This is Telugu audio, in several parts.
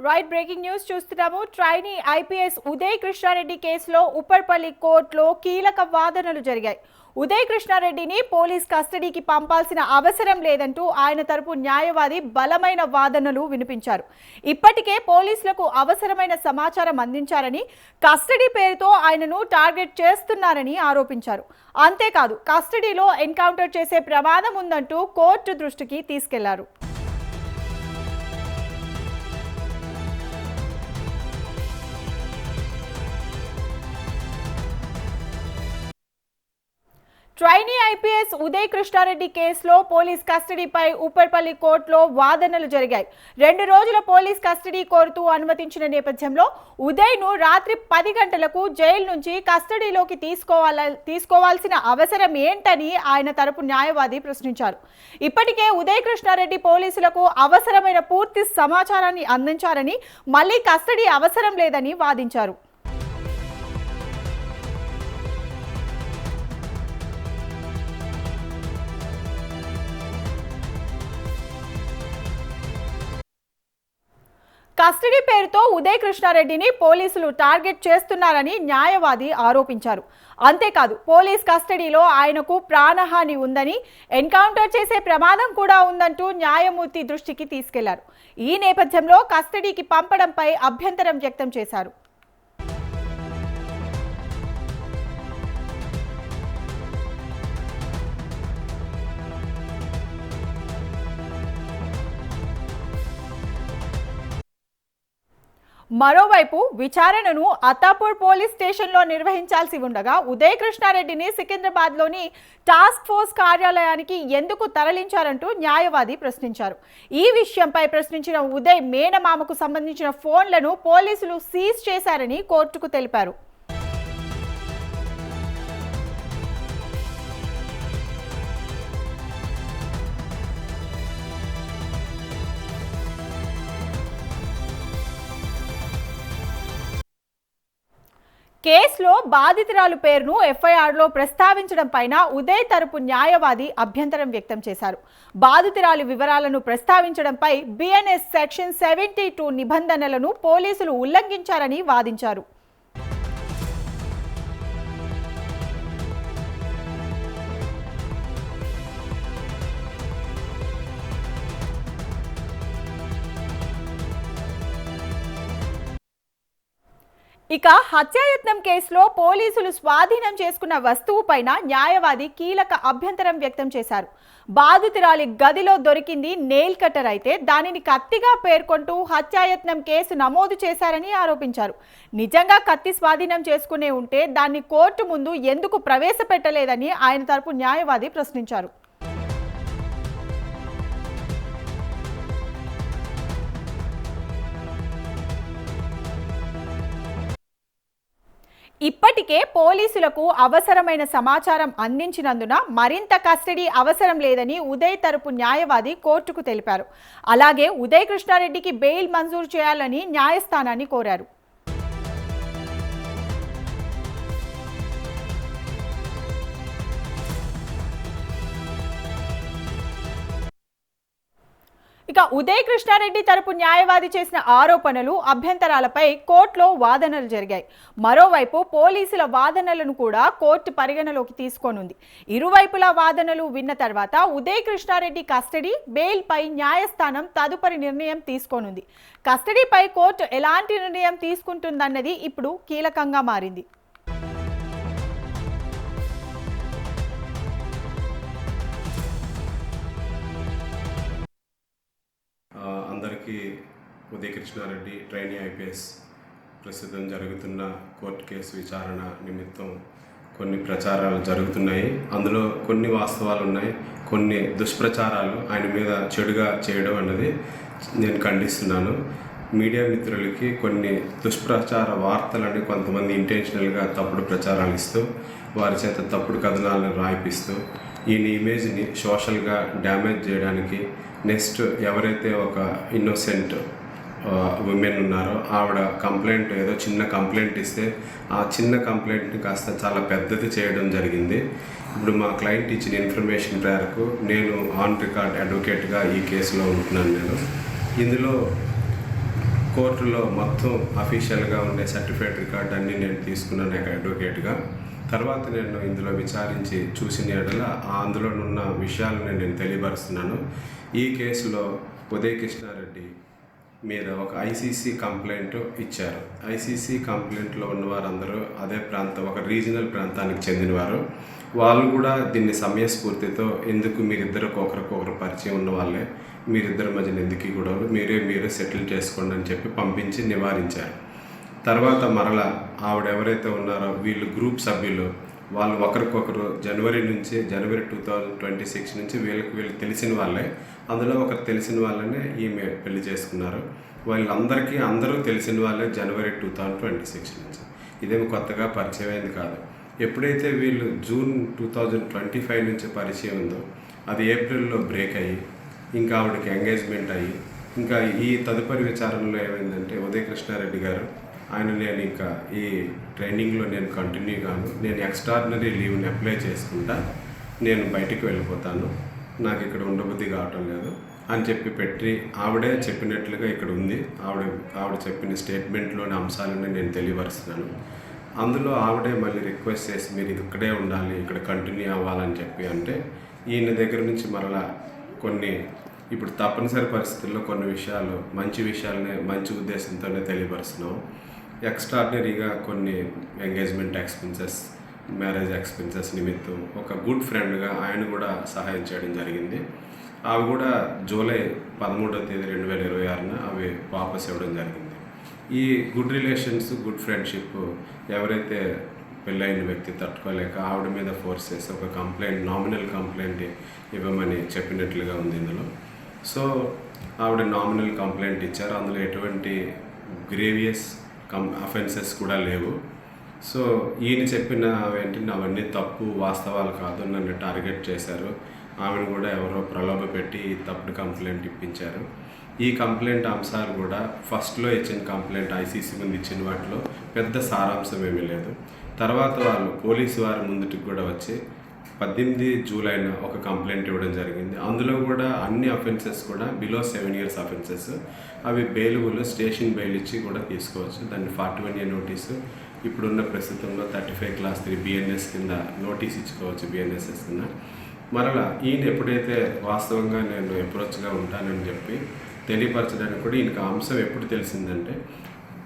రైట్ బ్రేకింగ్ న్యూస్ చూస్తున్నాము. ట్రైనీ ఐపీఎస్ ఉదయ్ కృష్ణారెడ్డి కేసులో ఉప్పర్పల్లి కోర్టులో కీలక వాదనలు జరిగాయి. ఉదయ్ కృష్ణారెడ్డిని పోలీస్ కస్టడీకి పంపాల్సిన అవసరం లేదంటూ ఆయన తరపు న్యాయవాది బలమైన వాదనలు వినిపించారు. ఇప్పటికే పోలీసులకు అవసరమైన సమాచారం అందించారని, కస్టడీ పేరుతో ఆయనను టార్గెట్ చేస్తున్నారని ఆరోపించారు. అంతేకాదు, కస్టడీలో ఎన్కౌంటర్ చేసే ప్రమాదం ఉందంటూ కోర్టు దృష్టికి తీసుకెళ్లారు. ట్రైనీ ఐపీఎస్ ఉదయ్ కృష్ణారెడ్డి కేసులో పోలీస్ కస్టడీపై ఉప్పర్పల్లి కోర్టులో వాదనలు జరిగాయి. 2 రోజుల పోలీస్ కస్టడీ కోరుతూ అనుమతించిన నేపథ్యంలో ఉదయ్ను రాత్రి 10 గంటలకు జైలు నుంచి కస్టడీలోకి తీసుకోవాల్సిన అవసరం ఏంటని ఆయన తరపు న్యాయవాది ప్రశ్నించారు. ఇప్పటికే ఉదయ్ కృష్ణారెడ్డి పోలీసులకు అవసరమైన పూర్తి సమాచారాన్ని అందించారని, మళ్లీ కస్టడీ అవసరం లేదని వాదించారు. కస్టడీ పేరుతో ఉదయ్ కృష్ణారెడ్డిని పోలీసులు టార్గెట్ చేస్తున్నారని న్యాయవాది ఆరోపించారు. అంతేకాదు, పోలీస్ కస్టడీలో ఆయనకు ప్రాణహాని ఉందని, ఎన్కౌంటర్ చేసే ప్రమాదం కూడా ఉందంటూ న్యాయమూర్తి దృష్టికి తీసుకెళ్లారు. ఈ నేపథ్యంలో కస్టడీకి పంపడంపై అభ్యంతరం వ్యక్తం చేశారు. మరోవైపు విచారణను అత్తాపూర్ పోలీస్ స్టేషన్లో నిర్వహించాల్సి ఉండగా ఉదయ్ కృష్ణారెడ్డిని సికింద్రాబాద్లోని టాస్క్ ఫోర్స్ కార్యాలయానికి ఎందుకు తరలించారంటూ న్యాయవాది ప్రశ్నించారు. ఈ విషయంపై ప్రశ్నించిన ఉదయ్ మేనమామకు సంబంధించిన ఫోన్లను పోలీసులు సీజ్ చేశారని కోర్టుకు తెలిపారు. కేసులో బాధితురాలు పేరును ఎఫ్ఐఆర్లో ప్రస్తావించడం పైన ఉదయ్ తరపు న్యాయవాది అభ్యంతరం వ్యక్తం చేశారు. బాధితురాలు వివరాలను ప్రస్తావించడంపై బిఎన్ఎస్ సెక్షన్ 72 నిబంధనలను పోలీసులు ఉల్లంఘించారని వాదించారు. ఇక హత్యాయత్నం కేసులో పోలీసులు స్వాధీనం చేసుకున్న వస్తువు పైన న్యాయవాది కీలక అభ్యంతరం వ్యక్తం చేశారు. బాధితురాలి గదిలో దొరికింది నెయిల్ కట్టర్ అయితే దానిని కత్తిగా పేర్కొంటూ హత్యాయత్నం కేసు నమోదు చేశారని ఆరోపించారు. నిజంగా కత్తి స్వాధీనం చేసుకునే ఉంటే దాన్ని కోర్టు ముందు ఎందుకు ప్రవేశపెట్టలేదని ఆయన తరపు న్యాయవాది ప్రశ్నించారు. ఇప్పటికే పోలీసులకు అవసరమైన సమాచారం అందించినందున మరింత కస్టడీ అవసరం లేదని ఉదయ్ తరపు న్యాయవాది కోర్టుకు తెలిపారు. అలాగే ఉదయ్ కృష్ణారెడ్డికి బెయిల్ మంజూరు చేయాలని న్యాయస్థానాన్ని కోరారు. ఇక ఉదయ్ కృష్ణారెడ్డి తరపు న్యాయవాది చేసిన ఆరోపణలు, అభ్యంతరాలపై కోర్టులో వాదనలు జరిగాయి. మరోవైపు పోలీసుల వాదనలను కూడా కోర్టు పరిగణలోకి తీసుకోనుంది. ఇరువైపుల వాదనలు విన్న తర్వాత ఉదయ్ కృష్ణారెడ్డి కస్టడీ, బెయిల్పై న్యాయస్థానం తదుపరి నిర్ణయం తీసుకోనుంది. కస్టడీపై కోర్టు ఎలాంటి నిర్ణయం తీసుకుంటుందన్నది ఇప్పుడు కీలకంగా మారింది. అందరికీ ఉదయ్ కృష్ణారెడ్డి ట్రైనీ ఐపీఎస్ ప్రస్తుతం జరుగుతున్న కోర్టు కేసు విచారణ నిమిత్తం కొన్ని ప్రచారాలు జరుగుతున్నాయి. అందులో కొన్ని వాస్తవాలు ఉన్నాయి, కొన్ని దుష్ప్రచారాలు ఆయన మీద చెడుగా చేయడం అన్నది నేను ఖండిస్తున్నాను. మీడియా మిత్రులకి కొన్ని దుష్ప్రచార వార్తలని కొంతమంది ఇంటెన్షనల్గా తప్పుడు ప్రచారాలు ఇస్తూ వారి చేత తప్పుడు కథనాలను రాయిపిస్తూ ఈయన ఇమేజ్ని సోషల్గా డ్యామేజ్ చేయడానికి, నెక్స్ట్ ఎవరైతే ఒక ఇన్నోసెంట్ ఉమెన్ ఉన్నారో ఆవిడ కంప్లైంట్ ఏదో చిన్న కంప్లైంట్ ఇస్తే ఆ చిన్న కంప్లైంట్ని కాస్త చాలా పెద్దది చేయడం జరిగింది. ఇప్పుడు మా క్లయింట్ ఇచ్చిన ఇన్ఫర్మేషన్ మేరకు నేను ఆన్ రికార్డ్ అడ్వకేట్గా ఈ కేసులో ఉంటున్నాను. ఇందులో కోర్టులో మొత్తం అఫీషియల్గా ఉండే సర్టిఫైడ్ రికార్డ్ అన్నీ నేను తీసుకున్నాను నాకు అడ్వకేట్గా. తర్వాత నేను ఇందులో విచారించి చూసిన ఎడల అందులో ఉన్న విషయాలను నేను తెలియపరుస్తున్నాను. ఈ కేసులో ఉదయ్ కృష్ణారెడ్డి మీద ఒక ఐసీసీ కంప్లైంట్ ఇచ్చారు. ఐసీసీ కంప్లైంట్లో ఉన్న వారందరూ అదే ఒక రీజనల్ ప్రాంతానికి చెందినవారు. వాళ్ళు కూడా దీన్ని సమయస్ఫూర్తితో ఎందుకు మీరిద్దరికి ఒకరికొకరు పరిచయం ఉన్న వాళ్ళే, మీరిద్దరి మధ్యన ఎందుకు కూడా మీరే సెటిల్ చేసుకోండి అని చెప్పి పంపించి నివారించారు. తర్వాత మరలా ఆవిడ ఎవరైతే ఉన్నారో వీళ్ళు గ్రూప్ సభ్యులు వాళ్ళు ఒకరికొకరు జనవరి 2026 నుంచి వీళ్ళు తెలిసిన వాళ్ళే. అందులో ఒకరు తెలిసిన వాళ్ళనే ఈమె పెళ్లి చేసుకున్నారు. అందరూ తెలిసిన వాళ్ళే జనవరి 2026 నుంచి. ఇదేమి కొత్తగా పరిచయం అయింది కాదు. ఎప్పుడైతే వీళ్ళు జూన్ 2025 నుంచి పరిచయం ఉందో అది ఏప్రిల్లో బ్రేక్ అయ్యి ఇంకా ఆవిడకి ఎంగేజ్మెంట్ అయ్యి ఇంకా ఈ తదుపరి విచారణలో ఏమైందంటే ఉదయ్ కృష్ణారెడ్డి గారు నేను ఇంకా ఈ ట్రైనింగ్లో నేను కంటిన్యూ కాను, నేను ఎక్స్ట్రాడినరీ లీవ్ని అప్లై చేసుకుంటా, నేను బయటికి వెళ్ళిపోతాను, నాకు ఇక్కడ ఉండబుద్ధి కావటం లేదు అని పెట్టి ఆవిడే చెప్పినట్లుగా ఇక్కడ ఉంది. ఆవిడ చెప్పిన స్టేట్మెంట్లోని అంశాలను నేను తెలియపరుస్తున్నాను. అందులో ఆవిడే మళ్ళీ రిక్వెస్ట్ చేసి మీరు ఇక్కడే ఉండాలి, ఇక్కడ కంటిన్యూ అవ్వాలని అంటే ఈయన దగ్గర నుంచి మరలా కొన్ని ఇప్పుడు తప్పనిసరి పరిస్థితుల్లో కొన్ని విషయాలు మంచి ఉద్దేశంతోనే తెలియపరుస్తున్నాం. ఎక్స్ట్రాడినరీగా కొన్ని ఎంగేజ్మెంట్ ఎక్స్పెన్సెస్, మ్యారేజ్ ఎక్స్పెన్సెస్ నిమిత్తం ఒక గుడ్ ఫ్రెండ్గా ఆయన కూడా సహాయం చేయడం జరిగింది. అవి కూడా జూలై 13వ తేదీ 2026న అవి వాపస్ ఇవ్వడం జరిగింది. ఈ గుడ్ రిలేషన్స్, గుడ్ ఫ్రెండ్షిప్ ఎవరైతే పెళ్ళైన వ్యక్తి తట్టుకోలేక ఆవిడ మీద ఫోర్స్ చేసి ఒక నామినల్ కంప్లైంట్ ఇవ్వమని చెప్పినట్లుగా ఉంది ఇందులో. సో ఆవిడ నామినల్ కంప్లైంట్ ఇచ్చారు. అందులో ఎటువంటి గ్రేవియస్ అఫెన్సెస్ కూడా లేవు. సో ఈయన చెప్పిన ఏంటంటే అవన్నీ తప్పు, వాస్తవాలు కాదు, నన్ను టార్గెట్ చేశారు, ఆమెను కూడా ఎవరో ప్రలోభ పెట్టి తప్పుడు కంప్లైంట్ ఇప్పించారు. ఈ కంప్లైంట్ అంశాలు కూడా ఫస్ట్లో ఇచ్చిన కంప్లైంట్ ఐసీసీ ముందు ఇచ్చిన వాటిలో పెద్ద సారాంశం ఏమీ లేదు. తర్వాత వాళ్ళు పోలీసు వారి ముందుటికి కూడా వచ్చి 18 జూలైన ఒక కంప్లైంట్ ఇవ్వడం జరిగింది. అందులో కూడా అన్ని అఫెన్సెస్ కూడా బిలో 7 years అఫెన్సెస్, అవి బెయిలబుల్, స్టేషన్ బెయిల్ ఇచ్చి కూడా తీసుకోవచ్చు. దాన్ని 41A నోటీసు ఇప్పుడున్న ప్రస్తుతంలో 35(3) BNS కింద నోటీస్ ఇచ్చుకోవచ్చు, BNSS కింద. మరలా ఈయన ఎప్పుడైతే వాస్తవంగా నేను అప్రోచ్గా ఉంటానని తెలియపరచడానికి కూడా ఈయనకు అంశం ఎప్పుడు తెలిసిందంటే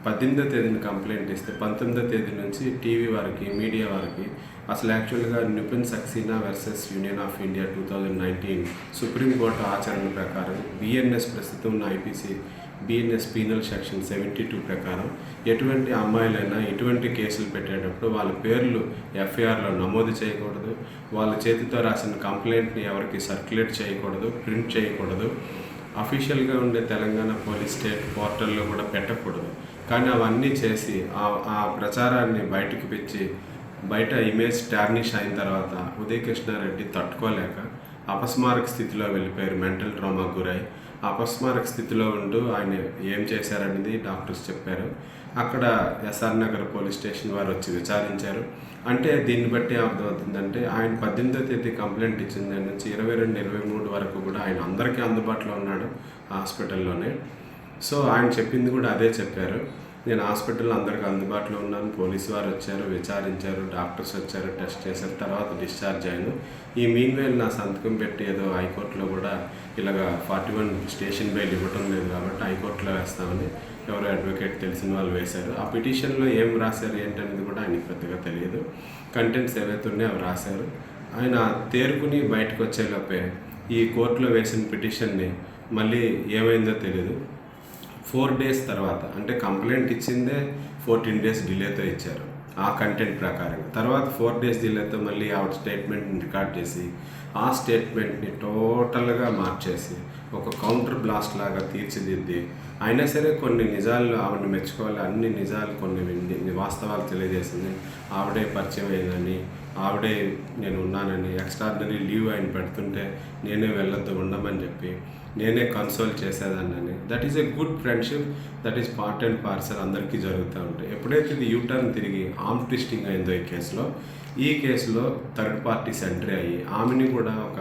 18వ తేదీన కంప్లైంట్ ఇస్తే 19వ తేదీ నుంచి టీవీ వారికి, మీడియా వారికి అసలు యాక్చువల్గా Nipun Saxena versus union of India 2019 supreme court ఆచరణ ప్రకారం BNS ప్రస్తుతం ఉన్న IPC BNS పీనల్ సెక్షన్ 72 ప్రకారం ఎటువంటి అమ్మాయిలైనా ఇటువంటి కేసులు పెట్టేటప్పుడు వాళ్ళ పేర్లు FIRలో నమోదు చేయకూడదు, వాళ్ళ చేతితో రాసిన కంప్లైంట్ని ఎవరికి సర్క్యులేట్ చేయకూడదు, ప్రింట్ చేయకూడదు, అఫీషియల్గా ఉండే తెలంగాణ పోలీస్ స్టేట్ పోర్టల్లో కూడా పెట్టకూడదు. కానీ అవన్నీ చేసి ఆ ప్రచారాన్ని బయటకు పెంచి బయట ఇమేజ్ టార్నిష్ అయిన తర్వాత ఉదయ్ కృష్ణారెడ్డి తట్టుకోలేక అపస్మారక స్థితిలో వెళ్ళిపోయారు. మెంటల్ ట్రామాకు గురై అపస్మారక స్థితిలో ఉంటూ ఆయన ఏం చేశారనేది డాక్టర్స్ చెప్పారు. అక్కడ SR నగర్ పోలీస్ స్టేషన్ వారు వచ్చి విచారించారు. అంటే దీన్ని బట్టి అర్థమవుతుందంటే ఆయన 18వ తేదీ కంప్లైంట్ ఇచ్చిన దాని నుంచి 22, 23 వరకు కూడా ఆయన అందరికీ అందుబాటులో ఉన్నాడు హాస్పిటల్లోనే. సో ఆయన చెప్పింది కూడా అదే చెప్పారు, నేను హాస్పిటల్లో అందరికీ అందుబాటులో ఉన్నాను, పోలీసు వారు వచ్చారు, విచారించారు, డాక్టర్స్ వచ్చారు, టెస్ట్ చేశారు, తర్వాత డిశ్చార్జ్ అయ్యాను. ఈ మీన్వేల్ నా సంతకం పెట్టి ఏదో హైకోర్టులో కూడా ఇలాగా 41 స్టేషన్ బెయిల్ ఇవ్వటం లేదు కాబట్టి హైకోర్టులో వేస్తామని ఎవరో అడ్వకేట్ తెలిసిన వాళ్ళు వేశారు. ఆ పిటిషన్లో ఏం రాశారు ఏంటనేది కూడా ఆయనకి పెద్దగా తెలియదు. కంటెంట్స్ ఏవైతే ఉన్నాయో అవి రాశారు. ఆయన తేరుకుని బయటకు వచ్చేలోపే ఈ కోర్టులో వేసిన పిటిషన్ని మళ్ళీ ఏమైందో తెలియదు 4 days తర్వాత, అంటే కంప్లైంట్ ఇచ్చిందే 14 days డిలేతో ఇచ్చారు ఆ కంటెంట్ ప్రకారం. తర్వాత 4 days డిలేతో మళ్ళీ ఆవిడ స్టేట్మెంట్ని రికార్డ్ చేసి ఆ స్టేట్మెంట్ని టోటల్గా మార్చేసి ఒక కౌంటర్ బ్లాస్ట్ లాగా తీర్చిదిద్ది అయినా సరే కొన్ని నిజాలు ఆవిడని మెచ్చుకోవాలి, అన్ని నిజాలు కొన్ని వాస్తవాలు తెలియజేసింది. ఆవిడే పరిచయం అయిందని, ఆవిడే నేను ఉన్నానని, ఎక్స్ట్రాడినరీ లీవ్ ఆయన పెడుతుంటే నేనే వెళ్ళొద్దు ఉండమని చెప్పి నేనే కన్సోల్ చేసేదాన్ని. That is a good friendship, that is part and parcel, అందరికీ జరుగుతూ ఉంటాయి. ఎప్పుడైతే ఇది యూటర్న్ తిరిగి ఆర్మ్ ట్విస్టింగ్ అయిందో ఈ కేసులో థర్డ్ పార్టీస్ ఎంట్రీ అయ్యి ఆమెని కూడా ఒక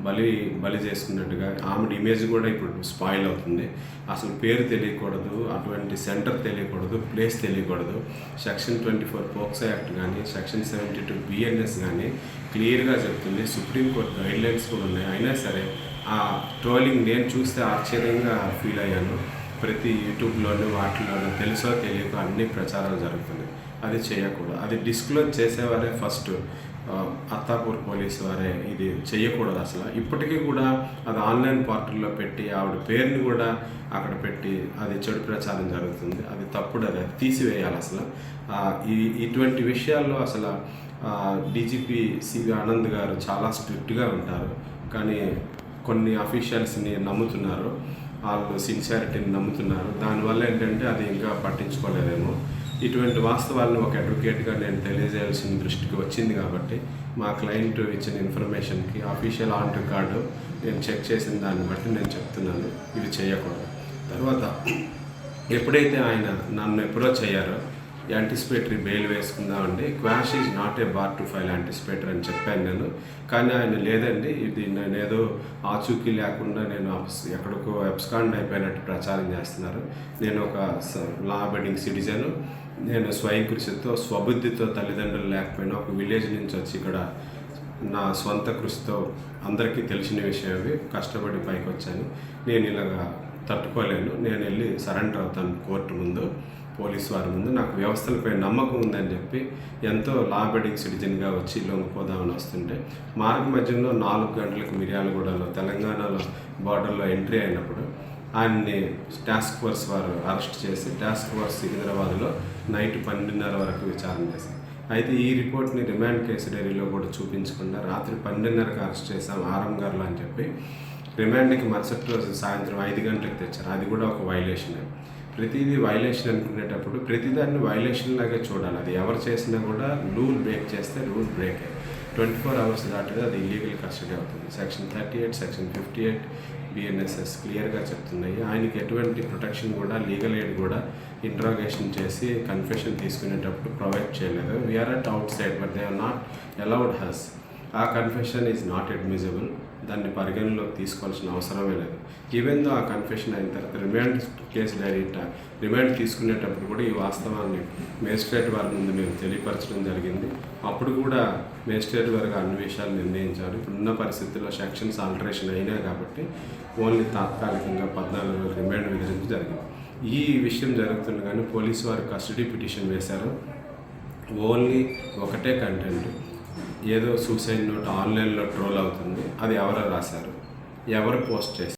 బలి చేసుకున్నట్టుగా ఆమె ఇమేజ్ కూడా ఇప్పుడు స్పాయిల్ అవుతుంది. అసలు పేరు తెలియకూడదు, అటువంటి సెంటర్ తెలియకూడదు, ప్లేస్ తెలియకూడదు. సెక్షన్ 24 పోక్సో యాక్ట్ కానీ సెక్షన్ 72 BNS కానీ క్లియర్గా చెప్తుంది. సుప్రీంకోర్టు గైడ్లైన్స్ కూడా ఉన్నాయి. అయినా సరే ఆ ట్రోలింగ్ నేను చూస్తే ఆశ్చర్యంగా ఫీల్ అయ్యాను. ప్రతి యూట్యూబ్లోనూ వాటిలోనూ తెలుసో తెలియకో అన్ని ప్రచారాలు జరుగుతున్నాయి. అది చేయకూడదు. అది డిస్క్లోజ్ చేసేవారే ఫస్ట్ అత్తాపూర్ పోలీసు వారే ఇది చేయకూడదు అసలు. ఇప్పటికీ కూడా అది ఆన్లైన్ పోర్టల్లో పెట్టి ఆవిడ పేరుని కూడా అక్కడ పెట్టి అది చెడు ప్రచారం జరుగుతుంది. అది తప్పుడు, అది తీసివేయాలి అసలు. ఇటువంటి విషయాల్లో అసలు డీజీపీ సివి ఆనంద్ గారు చాలా స్ట్రిక్ట్గా ఉంటారు. కానీ కొన్ని అఫీషియల్స్ని నమ్ముతున్నారు, వాళ్ళు సిన్సియారిటీని నమ్ముతున్నారు. దానివల్ల ఏంటంటే అది ఇంకా పట్టించుకోలేదేమో. ఇటువంటి వాస్తవాలను ఒక అడ్వకేట్గా నేను తెలియజేయాల్సిన దృష్టికి వచ్చింది కాబట్టి మా క్లయింట్ ఇచ్చిన ఇన్ఫర్మేషన్కి అఫీషియల్ ఆన్ రికార్డు నేను చెక్ చేసిన దాన్ని బట్టి నేను చెప్తున్నాను, ఇది చేయకూడదు. తర్వాత ఎప్పుడైతే ఆయన నన్ను అప్రోచ్ అయ్యారో యాంటిసిపేటరీ బెయిల్ వేసుకుందామండి, quash is not a bar to file anticipatory అని చెప్పాను నేను. కానీ ఆయన లేదండి, ఇది నేను ఏదో ఆచూకీ లేకుండా నేను ఎక్కడికో అబ్స్కాండ్ అయిపోయినట్టు ప్రచారం చేస్తున్నారు. నేను ఒక లా అబైడింగ్ సిటిజను, నేను స్వయం కృషితో స్వబుద్ధితో తల్లిదండ్రులు లేకపోయినా ఒక విలేజ్ నుంచి వచ్చి ఇక్కడ నా స్వంత కృషితో అందరికీ తెలిసిన విషయం అవి కష్టపడి పైకి వచ్చాను. నేను ఇలాగా తట్టుకోలేను, నేను వెళ్ళి సరెండర్ అవుతాను కోర్టు ముందు, పోలీసు వారి ముందు. నాకు వ్యవస్థలపై నమ్మకం ఉందని చెప్పి ఎంతో లా అబైడింగ్ సిటిజన్గా వచ్చి లొంగిపోదామని వస్తుంటే మార్గ మధ్యంలో 4 గంటలకు మిర్యాలగూడలో తెలంగాణలో బార్డర్లో ఎంట్రీ అయినప్పుడు ఆయన్ని టాస్క్ ఫోర్స్ వారు అరెస్ట్ చేసి టాస్క్ ఫోర్స్ సికింద్రాబాద్లో నైట్ 12:30 వరకు విచారణ చేశారు. అయితే ఈ రిపోర్ట్ని రిమాండ్ కేసు డైరీలో కూడా చూపించకుండా రాత్రి 12:30కి అరెస్ట్ చేశాం ఆరంగార్లో అని చెప్పి రిమాండ్కి మరుసటి రోజు సాయంత్రం 5 గంటలకు తెచ్చారు. అది కూడా ఒక వైలేషన్. ప్రతిదీ వైలేషన్ అనుకునేటప్పుడు ప్రతిదాన్ని వైలేషన్ లాగా చూడాలి. అది ఎవరు చేసినా కూడా రూల్ బ్రేక్ చేస్తే రూల్ బ్రేక్ 24 అవర్స్ దాటితే అది ఇల్లీగల్ కస్టడీ అవుతుంది. సెక్షన్ 38, సెక్షన్ 58 BNSS క్లియర్గా చెప్తున్నాయి. ఆయనకి ఎటువంటి ప్రొటెక్షన్ కూడా, లీగల్ ఎయిడ్ కూడా ఇంట్రాగేషన్ చేసి కన్ఫెషన్ తీసుకునేటప్పుడు ప్రొవైడ్ చేయలేదు. We are at outside but they are not allowed us. ఆ కన్ఫెషన్ ఈజ్ నాట్ అడ్మిజబుల్. దాన్ని పరిగణలోకి తీసుకోవాల్సిన అవసరమే లేదు. ఈవెన్ దో ఆ కన్ఫెషన్ అయిన తర్వాత రిమాండ్ కేసు డైరీ రిమాండ్ తీసుకునేటప్పుడు కూడా ఈ వాస్తవాన్ని మేజిస్ట్రేట్ వారి ముందు మేము తెలియపరచడం జరిగింది. అప్పుడు కూడా మేజిస్ట్రేట్ వారికి అన్ని విషయాలు నిర్ణయించారు. ఇప్పుడున్న పరిస్థితుల్లో సెక్షన్స్ ఆల్టరేషన్ అయినాయి కాబట్టి ఓన్లీ తాత్కాలికంగా 14 రోజులు రిమాండ్ విధించడం జరిగింది. ఈ విషయం జరుగుతుండగానే పోలీసు వారు కస్టడీ పిటిషన్ వేశారు. ఓన్లీ ఒకటే కంటెంట్, ఏదో సూసైడ్ నోట్ ఆన్లైన్లో ట్రోల్ అవుతుంది, అది ఎవరో రాశారు, ఎవరు పోస్ట్ చేశారు.